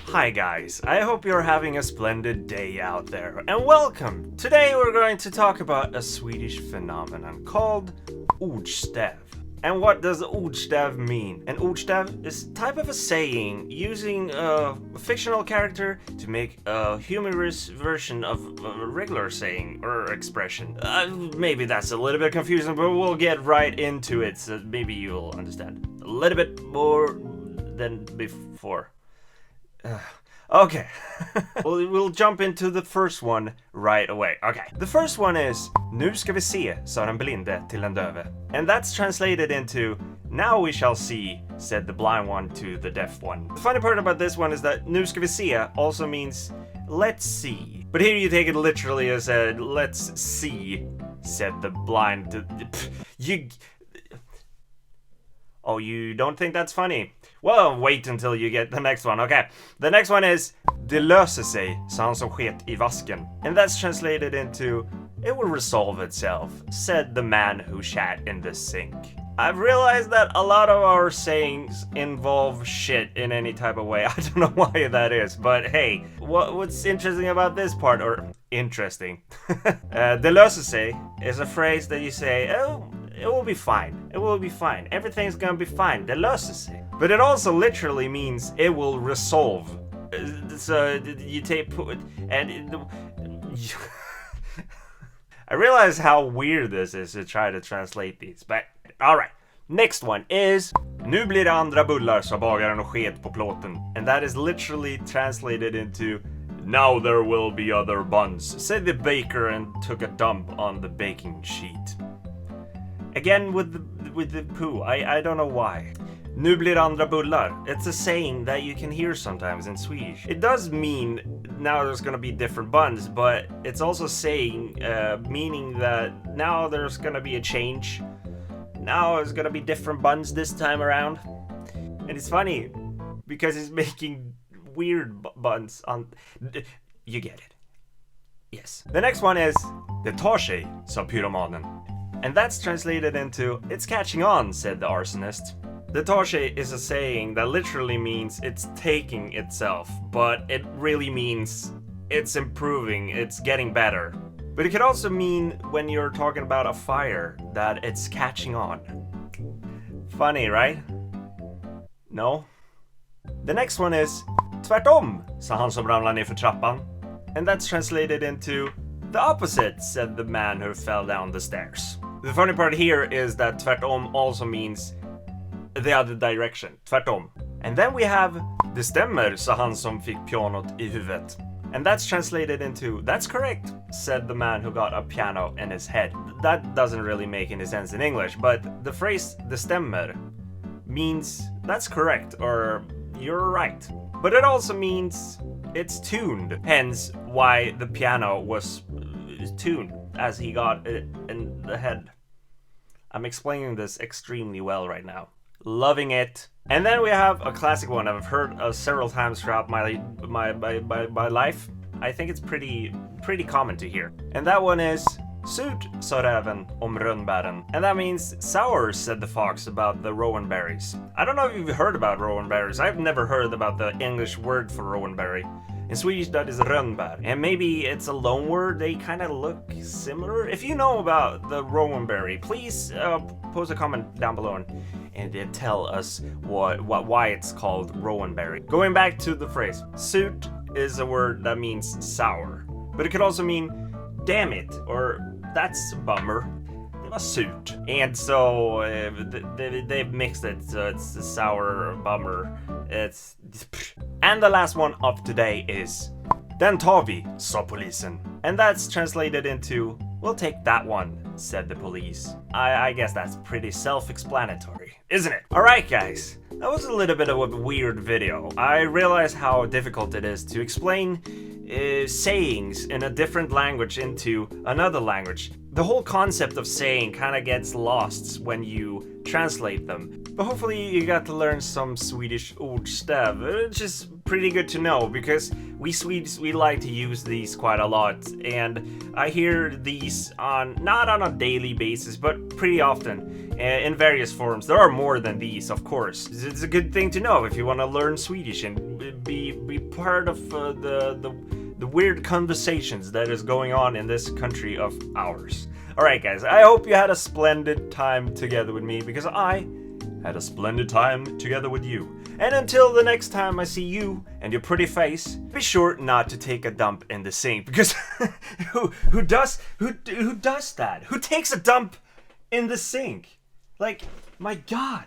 Hi guys, I hope you're having a splendid day out there, and welcome! Today we're going to talk about a Swedish phenomenon called Ordstäv. And what does Ordstäv mean? An Ordstäv is type of a saying using a fictional character to make a humorous version of a regular saying or expression. Maybe that's a little bit confusing, but we'll get right into it so maybe you'll understand a little bit more than before. Okay, we'll jump into the first one right away. Okay, the first one is Nu ska vi se, sa den blinde till den döve. And that's translated into Now we shall see, said the blind one to the deaf one. The funny part about this one is that Nu ska vi se also means let's see. But here you take it literally as a let's see, said the blind. Oh, you don't think that's funny? Well, wait until you get the next one. Okay, the next one is Det löser sig, sa han som sket i vasken. And that's translated into It will resolve itself, said the man who shat in the sink. I've realized that a lot of our sayings involve shit in any type of way. I don't know why that is, but hey, what's interesting about this part, or interesting? Det löser sig is a phrase that you say, oh, it will be fine. It will be fine. Everything's gonna be fine. Det löser sig. But it also literally means it will resolve. So you take and I realize how weird this is to try to translate these, but alright. Next one is Nu blir det andra bullar, sa bagaren och sket på plåten. And that is literally translated into Now there will be other buns, said the baker and took a dump on the baking sheet. Again with the poo, I don't know why. Nu blir det andra bullar. It's a saying that you can hear sometimes in Swedish. It does mean now there's gonna be different buns, but it's also saying, meaning that now there's gonna be a change. Now there's gonna be different buns this time around. And it's funny, because he's making weird buns on... You get it. Yes. The next one is Det tar sig, sa pyromanen. And that's translated into It's catching on, said the arsonist. Det tar sig is a saying that literally means it's taking itself, but it really means it's improving, it's getting better. But it could also mean when you're talking about a fire that it's catching on. Funny, right? No? The next one is Tvärtom, sa han som ramlade ner för trappan. And that's translated into The opposite, said the man who fell down the stairs. The funny part here is that tvärtom also means the other direction, tvärtom. And then we have Det stämmer, sa han som fick pianot i huvudet. And that's translated into That's correct, said the man who got a piano in his head. That doesn't really make any sense in English, but the phrase Det stämmer means that's correct or you're right. But it also means it's tuned, hence why the piano was tuned as he got it in the head. I'm explaining this extremely well right now. Loving it. And then we have a classic one I've heard several times throughout my life. I think it's pretty common to hear. And that one is Surt, sa räven om rönnbären. And that means sour, said the fox about the rowan berries. I don't know if you've heard about rowan berries. I've never heard about the English word for rowan berry. In Swedish that is rönnbär. And maybe it's a loan word, they kind of look similar. If you know about the rowan berry, please post a comment down below and tell us why it's called rowan berry. Going back to the phrase, surt is a word that means sour. But it could also mean damn it, or that's a bummer. Det var surt. And so they've mixed it, so it's a sour bummer. And the last one of today is Den tar vi, sa polisen. And that's translated into We'll take that one, said the police. I guess that's pretty self-explanatory, isn't it? Alright guys, that was a little bit of a weird video. I realize how difficult it is to explain sayings in a different language into another language. The whole concept of saying kind of gets lost when you translate them. But hopefully you got to learn some Swedish Ordstäv, which is pretty good to know, because we Swedes, we like to use these quite a lot, and I hear these not on a daily basis, but pretty often in various forms. There are more than these, of course. It's a good thing to know if you want to learn Swedish and be part of the weird conversations that is going on in this country of ours. Alright guys, I hope you had a splendid time together with me, because I had a splendid time together with you. And until the next time I see you and your pretty face, be sure not to take a dump in the sink, because who does that? Who takes a dump in the sink? Like, my God.